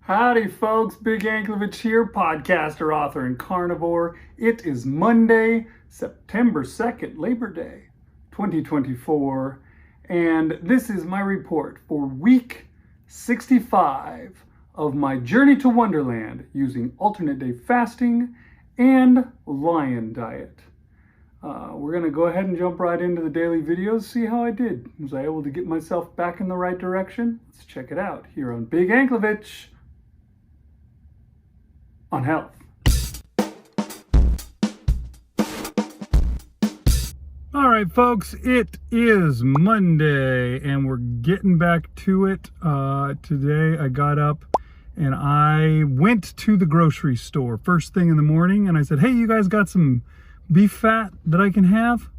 Howdy folks, Big Anklevich here, podcaster, author, and carnivore. It is Monday, September 2nd, Labor Day, 2024, and this is my report for week 65 of my journey to Wonderland using alternate day fasting and lion diet. We're going to go ahead and jump right into the daily videos, see how I did. Was I able to get myself back in the right direction? Let's check it out here on Big Anklevich on health. All right, folks, it is Monday and we're getting back to it. Today I got up and I went to the grocery store first thing in the morning and I said, hey, you guys got some beef fat that I can have?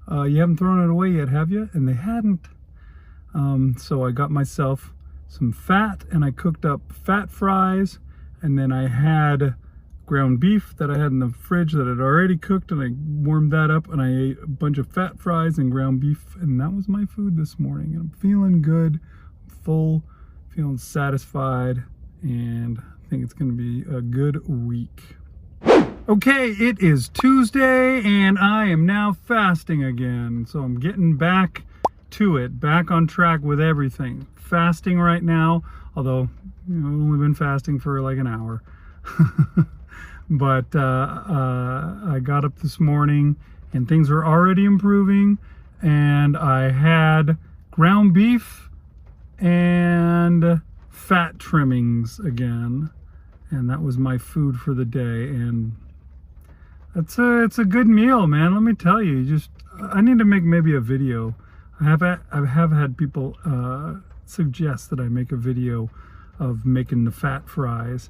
You haven't thrown it away yet, have you? And they hadn't. So I got myself some fat and I cooked up fat fries. And then I had ground beef that I had in the fridge that had already cooked, and I warmed that up, and I ate a bunch of fat fries and ground beef, and that was my food this morning. And I'm feeling good, I'm full, feeling satisfied, and I think it's going to be a good week. Okay, it is Tuesday, and I am now fasting again, so I'm getting back to it, back on track with everything. Fasting right now, although I've only been fasting for like an hour. But I got up this morning and things were already improving, and I had ground beef and fat trimmings again, and that was my food for the day. And it's a good meal, man, let me tell you. I need to make maybe a video. I have had people suggest that I make a video of making the fat fries,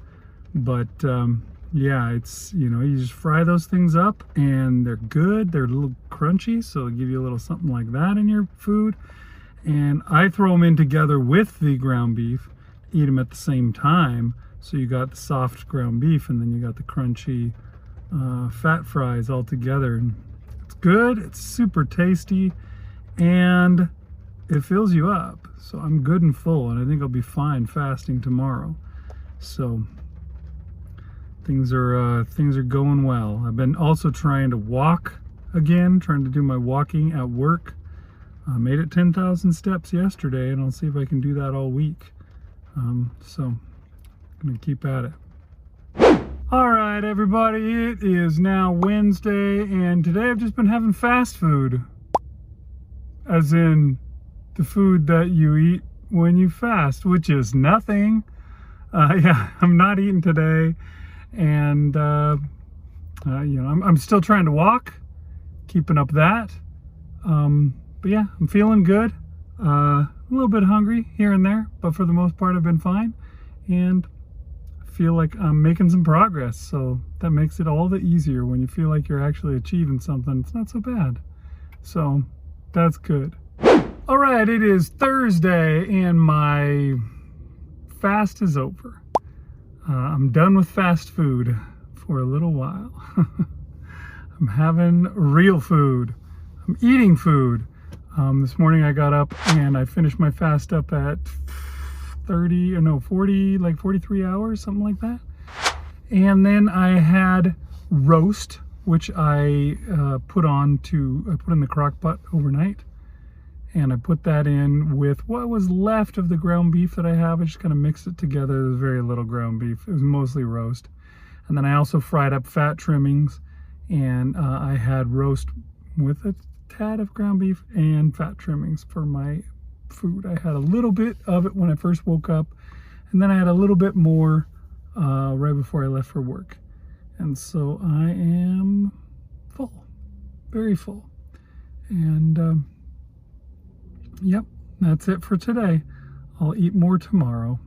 but yeah, it's, you just fry those things up and they're good, they're a little crunchy, so they give you a little something like that in your food. And I throw them in together with the ground beef, eat them at the same time, so you got the soft ground beef and then you got the crunchy fat fries all together. And it's good, it's super tasty, and it fills you up. So I'm good and full, and I think I'll be fine fasting tomorrow. So things are going well. I've been also trying to walk again, trying to do my walking at work. I made it 10,000 steps yesterday, and I'll see if I can do that all week. So I'm gonna keep at it. All right, everybody, it is now Wednesday, and today I've just been having fast food, as in the food that you eat when you fast, which is nothing. Yeah, I'm not eating today, and I'm still trying to walk, keeping up that. But yeah, I'm feeling good. A little bit hungry here and there, but for the most part, I've been fine, and I feel like I'm making some progress. So that makes it all the easier when you feel like you're actually achieving something. It's not so bad. So that's good. All right, it is Thursday and my fast is over. I'm done with fast food for a little while. I'm having real food. I'm eating food. This morning I got up and I finished my fast up at 43 hours, something like that. And then I had roast, which I put in the crock pot overnight. And I put that in with what was left of the ground beef that I have. I just kind of mixed it together. There was very little ground beef. It was mostly roast. And then I also fried up fat trimmings. And I had roast with a tad of ground beef and fat trimmings for my food. I had a little bit of it when I first woke up. And then I had a little bit more right before I left for work. And so I am full. Very full. And yep, that's it for today. I'll eat more tomorrow.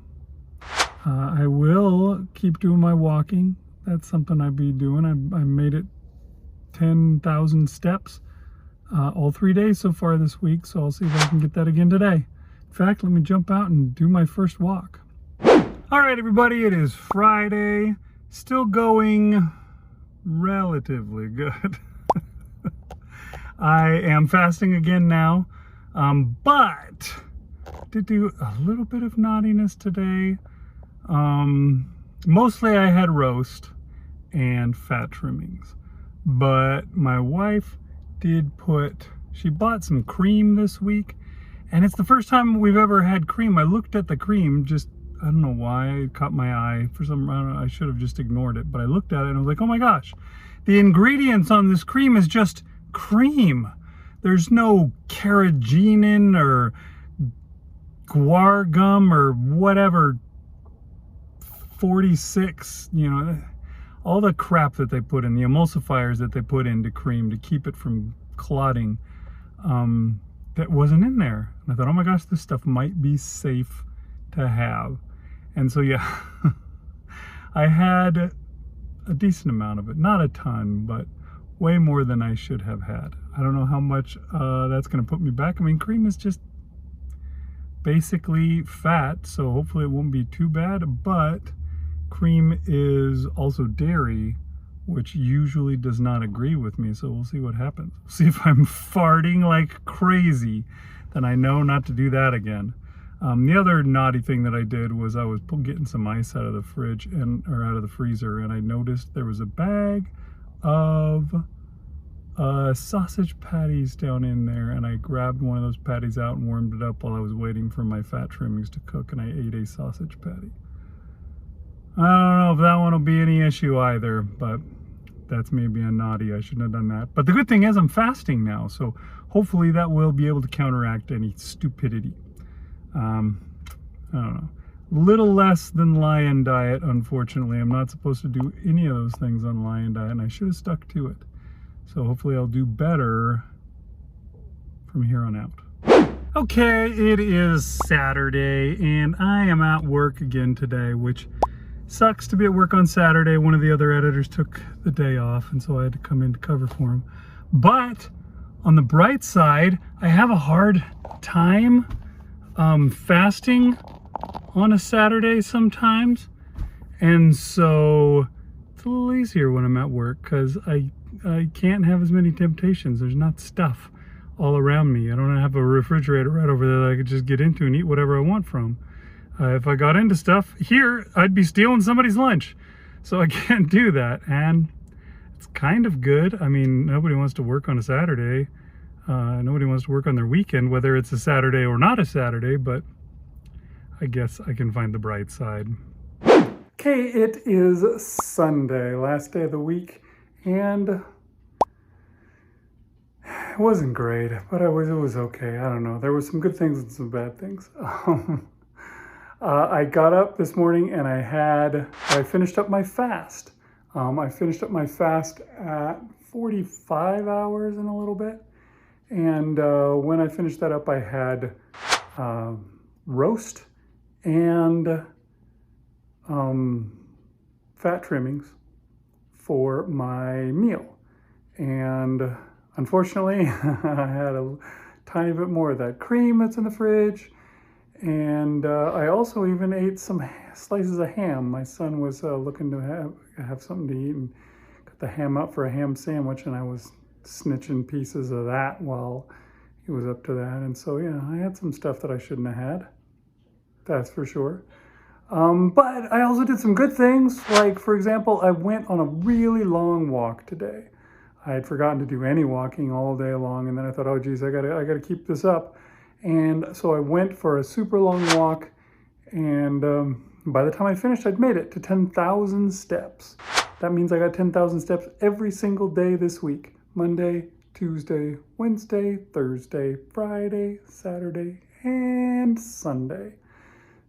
I will keep doing my walking. That's something I'll be doing. I made it 10,000 steps all 3 days so far this week, so I'll see if I can get that again today. In fact, let me jump out and do my first walk. All right, everybody, it is Friday. Still going relatively good. I am fasting again now. But did do a little bit of naughtiness today. Mostly I had roast and fat trimmings, but my wife she bought some cream this week, and it's the first time we've ever had cream. I looked at the cream, I don't know why, it caught my eye. I don't know, I should have just ignored it, but I looked at it and I was like, oh my gosh, the ingredients on this cream is just cream. There's no carrageenan or guar gum or whatever 46, all the crap that they put in, the emulsifiers that they put into cream to keep it from clotting, that wasn't in there. And I thought, oh my gosh, this stuff might be safe to have. And so yeah, I had a decent amount of it, not a ton, but way more than I should have had. I don't know how much that's going to put me back. I mean, cream is just basically fat, so hopefully it won't be too bad, but cream is also dairy, which usually does not agree with me, so we'll see what happens. See if I'm farting like crazy, then I know not to do that again. The other naughty thing that I did was I was getting some ice out of the fridge or out of the freezer, and I noticed there was a bag of sausage patties down in there, and I grabbed one of those patties out and warmed it up while I was waiting for my fat trimmings to cook, and I ate a sausage patty. I don't know if that one will be any issue either, but that's me being naughty. I shouldn't have done that. But the good thing is I'm fasting now, so hopefully that will be able to counteract any stupidity. I don't know. Little less than lion diet, unfortunately. I'm not supposed to do any of those things on lion diet, and I should have stuck to it. So hopefully I'll do better from here on out. Okay, it is Saturday, and I am at work again today, which sucks to be at work on Saturday. One of the other editors took the day off, and so I had to come in to cover for him. But on the bright side, I have a hard time fasting on a Saturday sometimes, and so it's a little easier when I'm at work because I can't have as many temptations. There's not stuff all around me. I don't have a refrigerator right over there that I could just get into and eat whatever I want from. If I got into stuff here, I'd be stealing somebody's lunch, so I can't do that, and it's kind of good. I mean, nobody wants to work on a Saturday. Nobody wants to work on their weekend, whether it's a Saturday or not a Saturday, but I guess I can find the bright side. Okay, it is Sunday, last day of the week, and it wasn't great, but it was okay. I don't know. There were some good things and some bad things. I got up this morning and I finished up my fast. I finished up my fast at 45 hours and a little bit. And when I finished that up, I had roast and fat trimmings for my meal. And unfortunately, I had a tiny bit more of that cream that's in the fridge. And I also even ate some slices of ham. My son was looking to have something to eat and got the ham out for a ham sandwich, and I was snitching pieces of that while he was up to that. And so yeah, I had some stuff that I shouldn't have had, that's for sure. But I also did some good things. Like, for example, I went on a really long walk today. I had forgotten to do any walking all day long, and then I thought, oh geez, I gotta keep this up. And so I went for a super long walk, and by the time I finished, I'd made it to 10,000 steps. That means I got 10,000 steps every single day this week. Monday, Tuesday, Wednesday, Thursday, Friday, Saturday, and Sunday.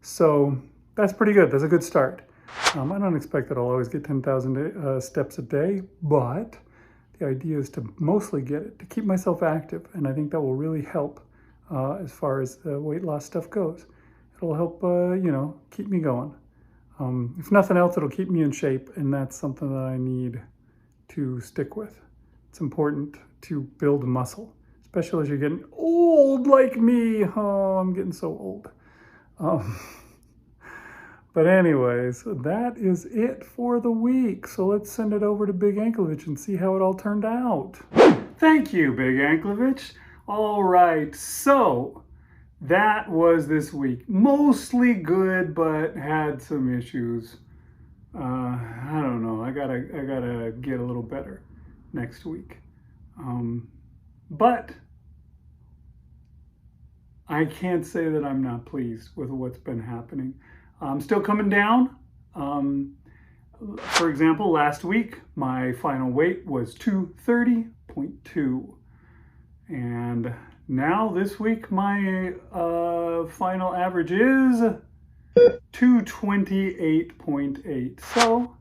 So that's pretty good. That's a good start. I don't expect that I'll always get 10,000 steps a day, but the idea is to mostly get it, to keep myself active, and I think that will really help as far as the weight loss stuff goes. It'll help, keep me going. If nothing else, it'll keep me in shape, and that's something that I need to stick with. It's important to build muscle, especially as you're getting old like me. Oh, I'm getting so old. But anyways, that is it for the week. So let's send it over to Big Anklovich and see how it all turned out. Thank you, Big Anklovich. All right, so that was this week. Mostly good, but had some issues. I don't know. I gotta get a little better next week. But I can't say that I'm not pleased with what's been happening. I'm still coming down. For example, last week my final weight was 230.2, and now this week my final average is 228.8. So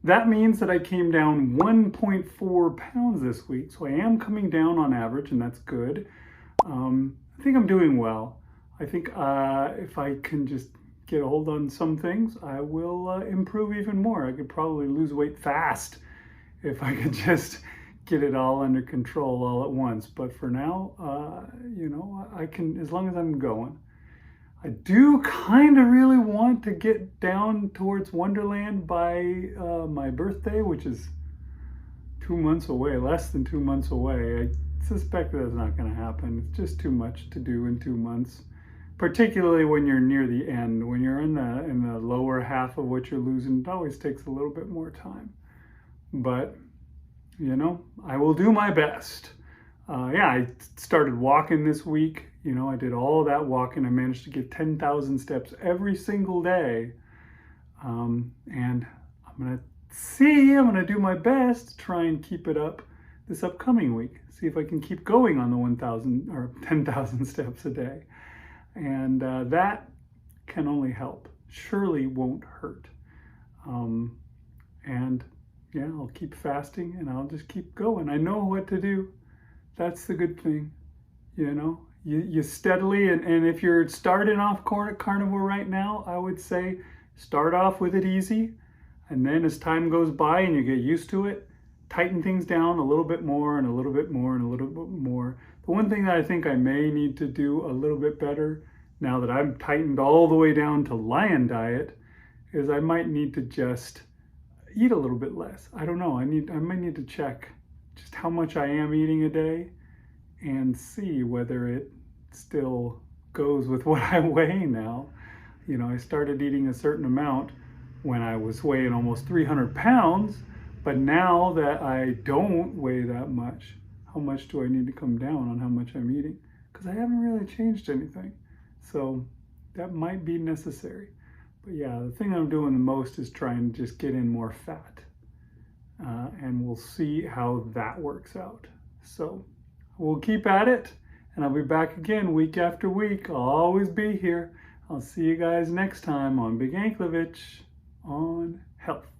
that means that I came down 1.4 pounds this week. So I am coming down on average, and that's good. I think I'm doing well. I think if I can just get a hold on some things, I will improve even more. I could probably lose weight fast if I could just get it all under control all at once. But for now, I can, as long as I'm going. I do kind of really want to get down towards Wonderland by my birthday, which is 2 months away, less than 2 months away. I suspect that's not going to happen. It's just too much to do in 2 months, particularly when you're near the end. When you're in the lower half of what you're losing, it always takes a little bit more time. But, I will do my best. I started walking this week. I did all that walking. I managed to get 10,000 steps every single day. And I'm going to do my best to try and keep it up this upcoming week. See if I can keep going on the 1,000 or 10,000 steps a day. And that can only help. Surely won't hurt. I'll keep fasting and I'll just keep going. I know what to do. That's the good thing. You steadily, and if you're starting off carnivore right now, I would say start off with it easy. And then as time goes by and you get used to it, tighten things down a little bit more and a little bit more and a little bit more. The one thing that I think I may need to do a little bit better now that I'm tightened all the way down to lion diet is I might need to just eat a little bit less. I don't know. I might need to check just how much I am eating a day and see whether it still goes with what I weigh now. I started eating a certain amount when I was weighing almost 300 pounds, but now that I don't weigh that much, how much do I need to come down on how much I'm eating? Because I haven't really changed anything. So that might be necessary. But yeah, the thing I'm doing the most is trying to just get in more fat. And we'll see how that works out. So we'll keep at it, and I'll be back again week after week. I'll always be here. I'll see you guys next time on Big Anklovich on Health.